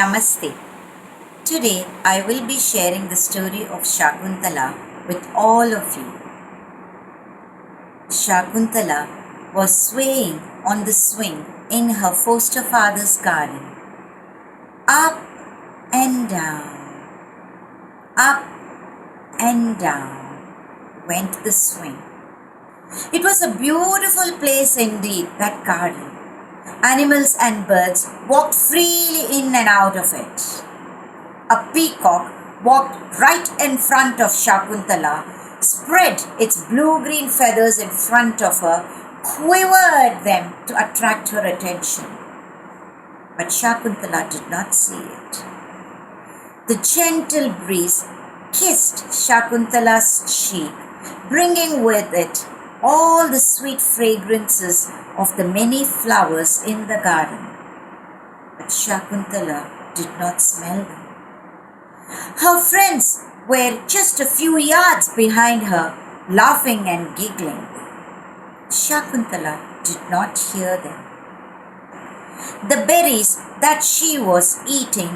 Namaste. Today I will be sharing the story of Shakuntala with all of you. Shakuntala was swaying on the swing in her foster father's garden. Up and down went the swing. It was a beautiful place indeed, that garden. Animals and birds walked freely in and out of it. A peacock walked right in front of Shakuntala, spread its blue-green feathers in front of her, quivered them to attract her attention. But Shakuntala did not see it. The gentle breeze kissed Shakuntala's cheek, bringing with it all the sweet fragrances of the many flowers in the garden. But Shakuntala did not smell them. Her friends were just a few yards behind her, laughing and giggling. Shakuntala did not hear them. The berries that she was eating,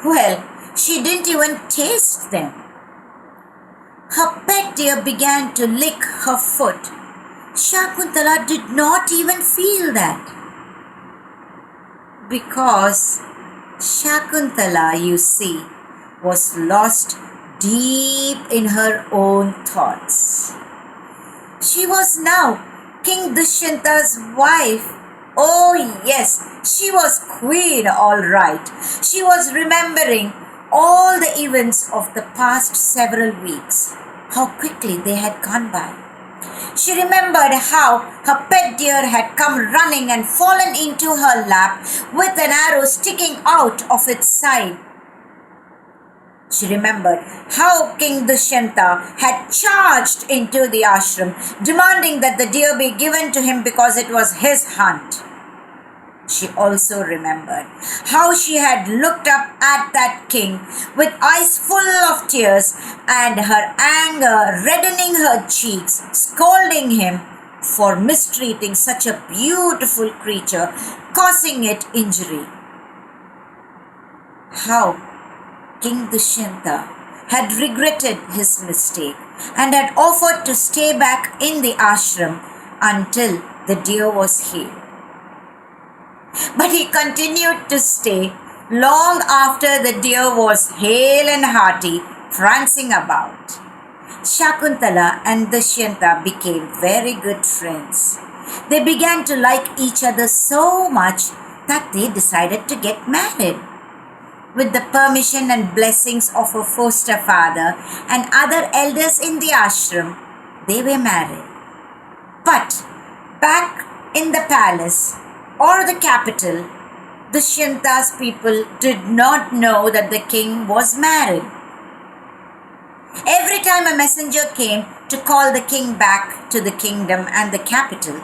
well, she didn't even taste them. Her pet deer began to lick her foot. Shakuntala did not even feel that. Because Shakuntala, you see, was lost deep in her own thoughts. She was now King Dushyanta's wife. Oh yes, she was queen, all right. She was remembering all the events of the past several weeks, how quickly they had gone by. She remembered how her pet deer had come running and fallen into her lap with an arrow sticking out of its side. She remembered how King Dushyanta had charged into the ashram, demanding that the deer be given to him because it was his hunt. She also remembered how she had looked up at that king with eyes full of tears and her anger reddening her cheeks, scolding him for mistreating such a beautiful creature, causing it injury. How King Dushyanta had regretted his mistake and had offered to stay back in the ashram until the deer was healed. But he continued to stay long after the deer was hale and hearty, prancing about. Shakuntala and Dushyanta became very good friends. They began to like each other so much that they decided to get married. With the permission and blessings of her foster father and other elders in the ashram, they were married. But back in the palace, or the capital, Dushyanta's people did not know that the king was married. Every time a messenger came to call the king back to the kingdom and the capital,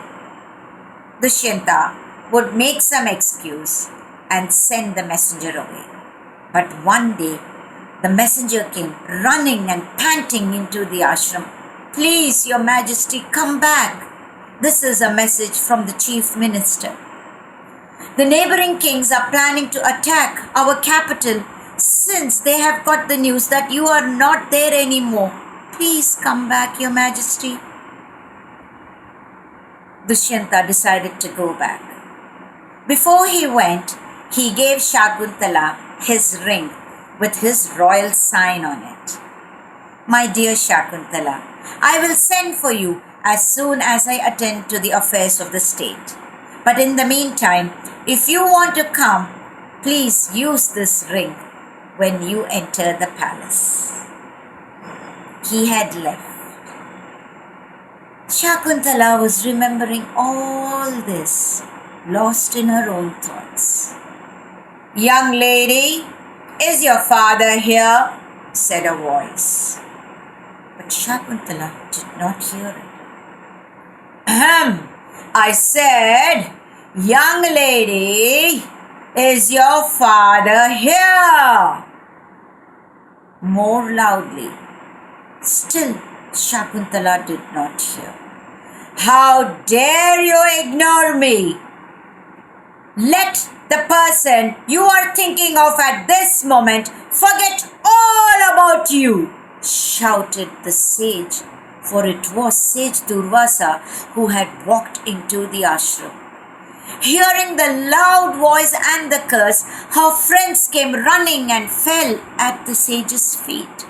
Dushyanta would make some excuse and send the messenger away. But one day, the messenger came running and panting into the ashram. "Please, your majesty, come back. This is a message from the chief minister. The neighboring kings are planning to attack our capital since they have got the news that you are not there anymore. Please come back, your majesty." Dushyanta decided to go back. Before he went, he gave Shakuntala his ring with his royal sign on it. "My dear Shakuntala, I will send for you as soon as I attend to the affairs of the state. But in the meantime, if you want to come, please use this ring when you enter the palace." He had left. Shakuntala was remembering all this, lost in her own thoughts. "Young lady, is your father here?" said a voice. But Shakuntala did not hear it. "Ahem, I said, young lady, is your father here?" More loudly. Still, Shakuntala did not hear. "How dare you ignore me? Let the person you are thinking of at this moment, forget all about you, shouted the sage, for it was Sage Durvasa who had walked into the ashram. Hearing the loud voice and the curse, her friends came running and fell at the sage's feet.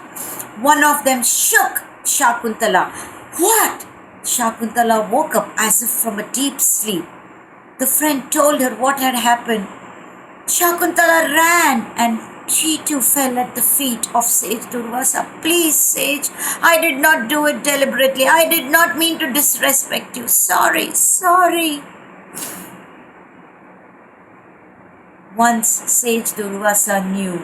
One of them shook Shakuntala. What? Shakuntala woke up as if from a deep sleep. The friend told her what had happened. Shakuntala ran and she too fell at the feet of Sage Durvasa. Please, Sage, I did not do it deliberately. I did not mean to disrespect you. Sorry. Once Sage Durvasa knew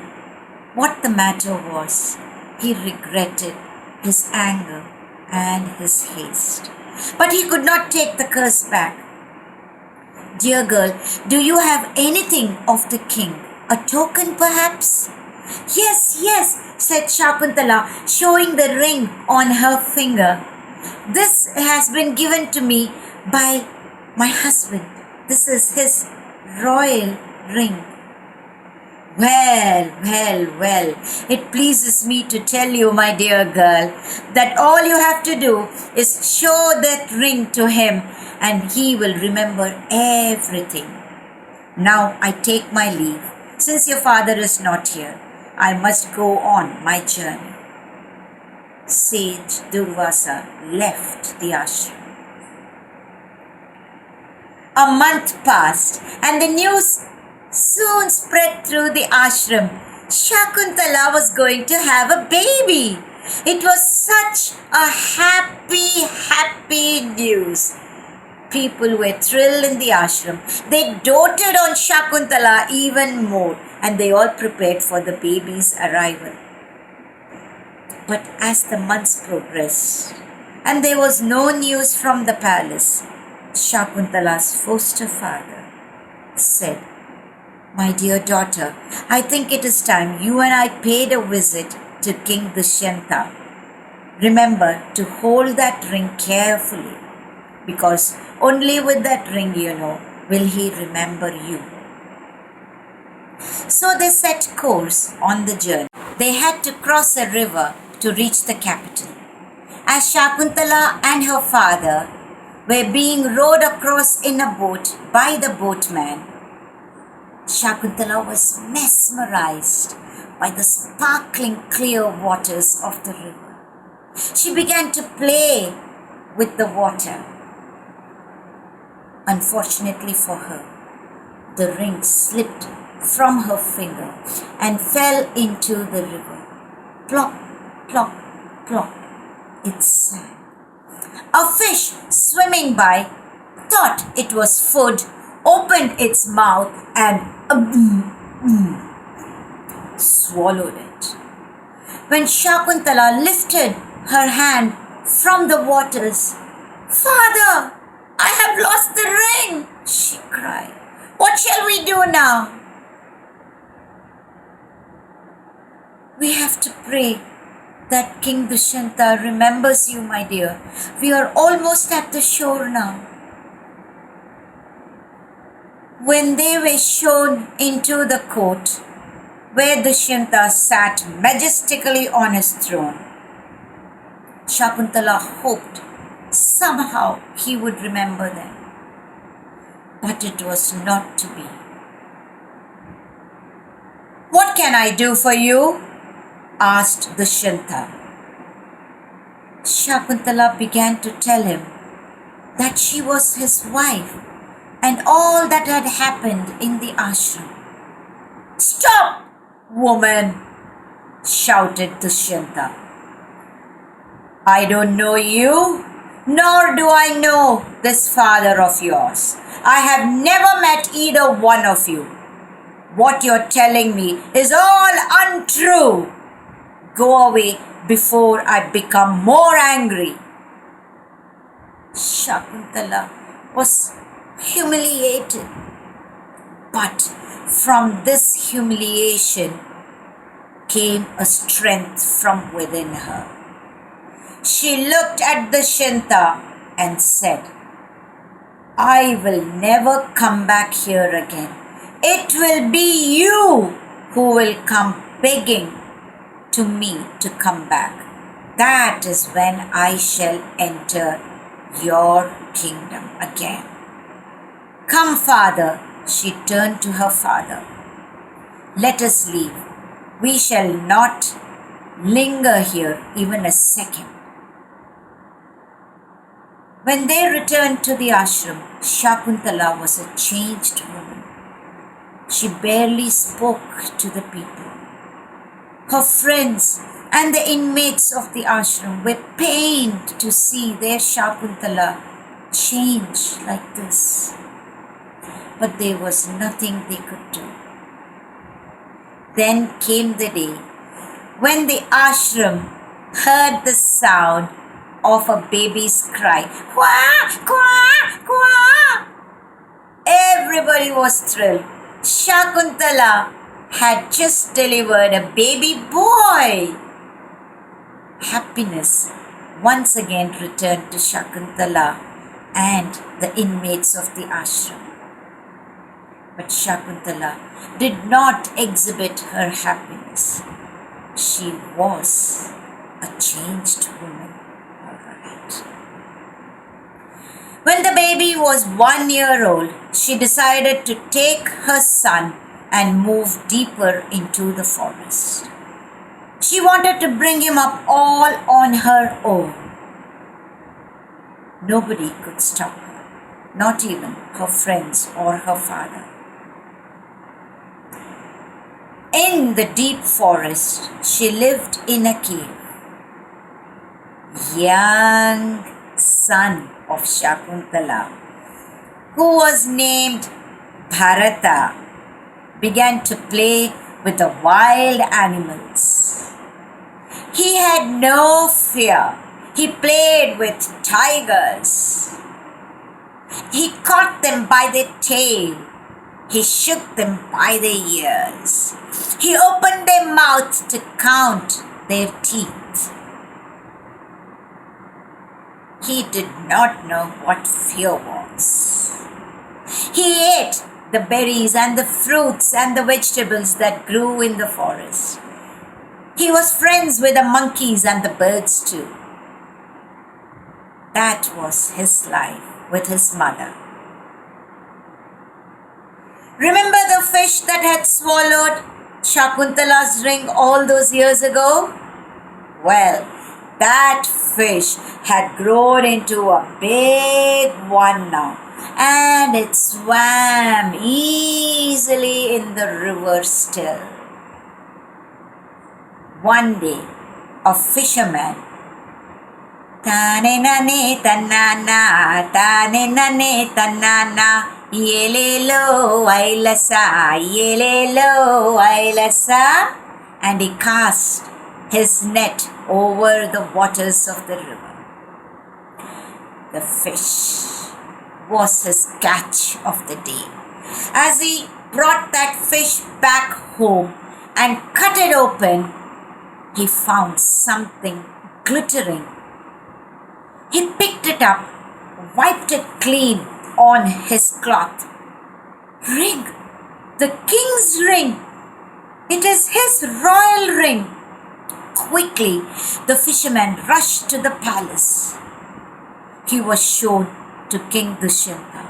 what the matter was, he regretted his anger and his haste. But he could not take the curse back. Dear girl, do you have anything of the king? A token perhaps? Yes, said Shakuntala, showing the ring on her finger. This has been given to me by my husband. This is his royal ring. Well, it pleases me to tell you, my dear girl, that all you have to do is show that ring to him and he will remember everything. Now I take my leave. Since your father is not here, I must go on my journey. Sage Durvasa left the ashram. A month passed and the news soon spread through the ashram. Shakuntala was going to have a baby. It was such a happy news. People were thrilled in the ashram. They doted on Shakuntala even more and they all prepared for the baby's arrival. But as the months progressed and there was no news from the palace, Shakuntala's foster father said, My dear daughter, I think it is time you and I paid a visit to King Dushyanta. Remember to hold that ring carefully, because only with that ring, will he remember you. So they set course on the journey. They had to cross a river to reach the capital. As Shakuntala and her father were being rowed across in a boat by the boatman, Shakuntala was mesmerized by the sparkling clear waters of the river. She began to play with the water. Unfortunately for her, the ring slipped from her finger and fell into the river. Plop, plop, plop, it sank. A fish swimming by thought it was food, opened its mouth and swallowed it. When Shakuntala lifted her hand from the waters, Father, I have lost the ring, she cried. What shall we do now? We have to pray that King Dushyanta remembers you, my dear. We are almost at the shore now. When they were shown into the court, where Dushyanta sat majestically on his throne, Shakuntala hoped somehow he would remember them. But it was not to be. What can I do for you? Asked Dushyanta. Shakuntala began to tell him that she was his wife and all that had happened in the ashram. Stop, woman, shouted Dushyanta. I don't know you, nor do I know this father of yours. I have never met either one of you. What you're telling me is all untrue. Go away before I become more angry. Shakuntala was humiliated. But from this humiliation came a strength from within her. She looked at Dushyanta and said, I will never come back here again. It will be you who will come begging to me to come back. That is when I shall enter your kingdom again. Come, father, she turned to her father. Let us leave. We shall not linger here even a second. When they returned to the ashram, Shakuntala was a changed woman. She barely spoke to the people. Her friends and the inmates of the ashram were pained to see their Shakuntala change like this. But there was nothing they could do. Then came the day when the ashram heard the sound of a baby's cry. Kwa, kwa, kwa. Everybody was thrilled. Shakuntala had just delivered a baby boy. Happiness once again returned to Shakuntala and the inmates of the ashram. But Shakuntala did not exhibit her happiness. She was a changed woman, all right. When the baby was 1 year old, she decided to take her son and move deeper into the forest. She wanted to bring him up all on her own. Nobody could stop her, not even her friends or her father. In the deep forest, she lived in a cave. Young son of Shakuntala, who was named Bharata, began to play with the wild animals. He had no fear. He played with tigers. He caught them by the tail. He shook them by the ears. He opened their mouths to count their teeth. He did not know what fear was. He ate the berries and the fruits and the vegetables that grew in the forest. He was friends with the monkeys and the birds too. That was his life with his mother. Remember the fish that had swallowed Shakuntala's ring all those years ago? Well, that fish had grown into a big one now, and it swam easily in the river still. One day, a fisherman, "Tane-nane tanana, tane-nane tanana, yelelo ailasa, yelelo ailasa," and he cast his net over the waters of the river. The fish was his catch of the day. As he brought that fish back home and cut it open, he found something glittering. He picked it up, wiped it clean on his cloth. Ring! The king's ring! It is his royal ring! Quickly, the fisherman rushed to the palace. He was shown to King Dushyanta.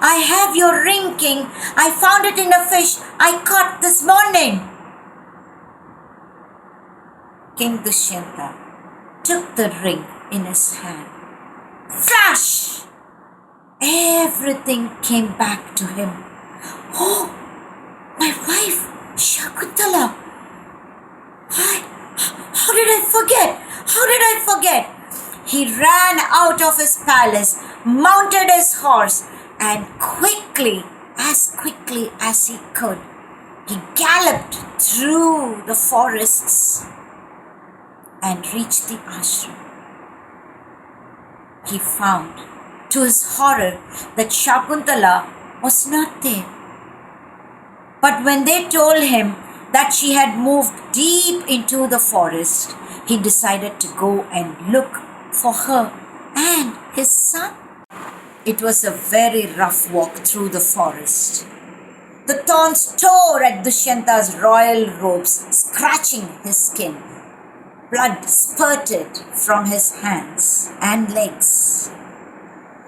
"I have your ring, king. I found it in a fish I caught this morning." King Dushyanta took the ring in his hand. Flash! Everything came back to him. "Oh, my wife, Shakuntala! How did I forget? How did I forget?" He ran out of his palace, mounted his horse, and quickly as he could, he galloped through the forests and reached the ashram. He found, to his horror, that Shakuntala was not there. But when they told him that she had moved deep into the forest, he decided to go and look for her and his son. It was a very rough walk through the forest. The thorns tore at Dushyanta's royal robes, scratching his skin. Blood spurted from his hands and legs.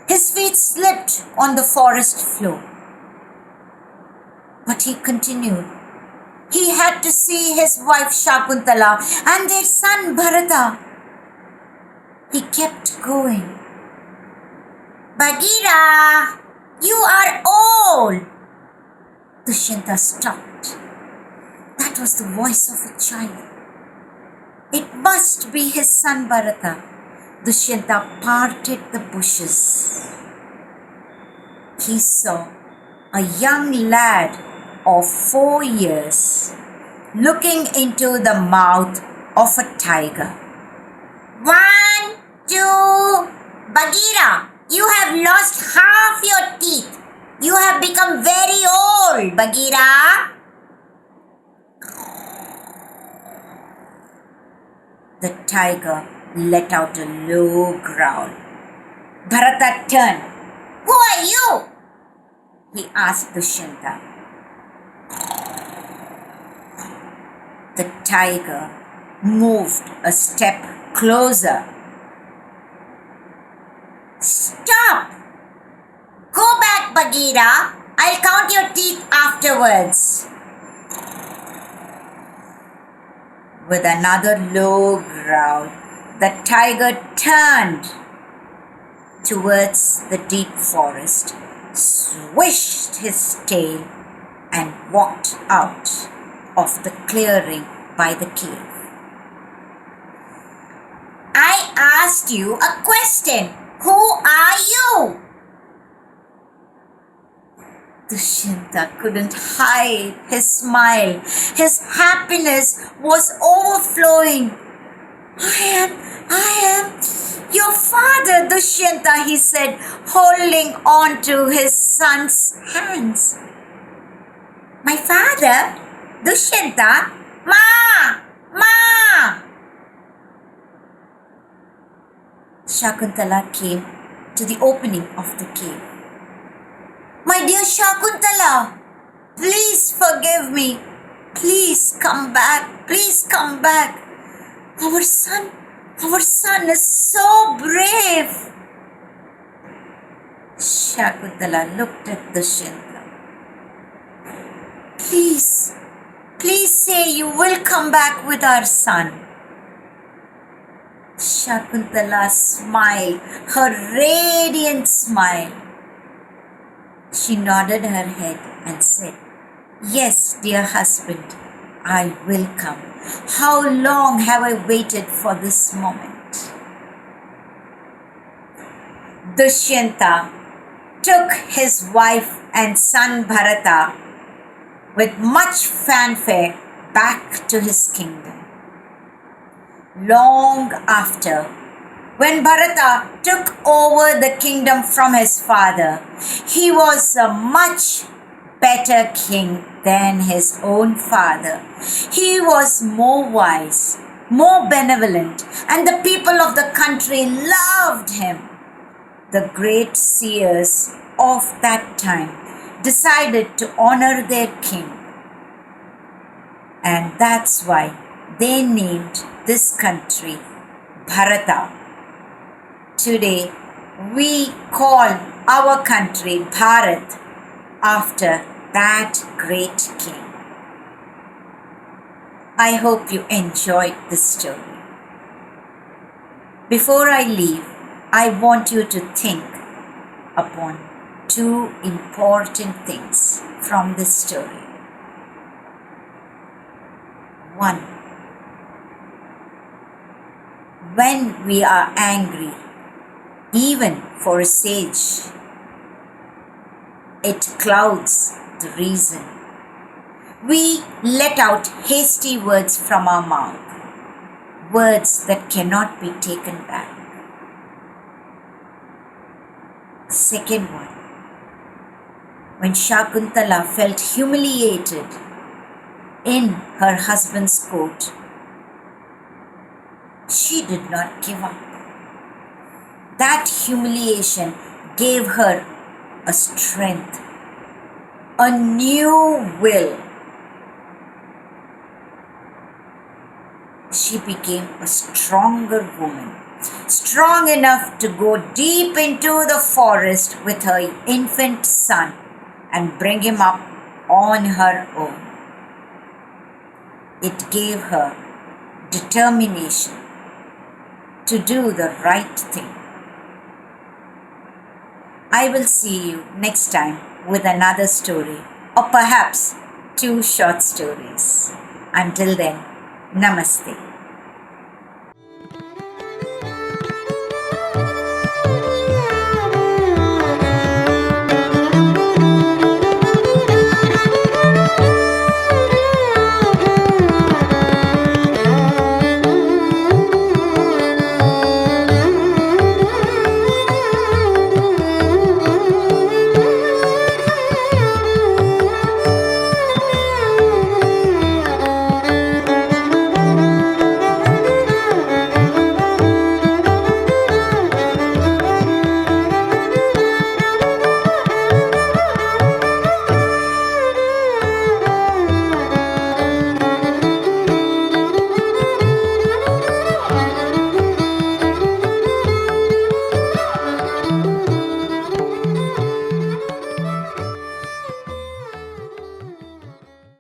His feet slipped on the forest floor. But he continued. He had to see his wife Shakuntala and their son Bharata. He kept going. Bagheera, you are old. Dushyanta stopped. That was the voice of a child. It must be his son Bharata. Dushyanta parted the bushes. He saw a young lad of 4 years looking into the mouth of a tiger. 1, 2, Bagheera, you have lost half your teeth. You have become very old, Bagheera. The tiger let out a low growl. Bharata turned. Who are you? He asked Dushyanta. The tiger moved a step closer. Stop! Go back, Bagheera. I'll count your teeth afterwards. With another low growl, the tiger turned towards the deep forest, swished his tail, and walked out of the clearing by the cave. I asked you a question. Who are you? Dushyanta couldn't hide his smile. His happiness was overflowing. I am your father, Dushyanta, he said, holding on to his son's hands. My father? Dushyanta? Ma! Shakuntala came to the opening of the cave. My dear Shakuntala, please forgive me. Please come back. Please come back. Our son is so brave. Shakuntala looked at Dushyanta. Please say you will come back with our son. Shakuntala smiled, her radiant smile. She nodded her head and said, Yes, dear husband, I will come. How long have I waited for this moment? Dushyanta took his wife and son Bharata with much fanfare back to his kingdom. Long after, when Bharata took over the kingdom from his father, he was a much better king than his own father. He was more wise, more benevolent, and the people of the country loved him. The great seers of that time decided to honor their king. And that's why they named this country Bharata. Today, we call our country Bharat after that great king. I hope you enjoyed this story. Before I leave, I want you to think upon 2 important things from this story. 1. When we are angry, even for a sage, it clouds the reason. We let out hasty words from our mouth, words that cannot be taken back. Second one, when Shakuntala felt humiliated in her husband's court, she did not give up. That humiliation gave her a strength, a new will. She became a stronger woman, strong enough to go deep into the forest with her infant son and bring him up on her own. It gave her determination to do the right thing. I will see you next time with another story, or perhaps 2 short stories. Until then, Namaste.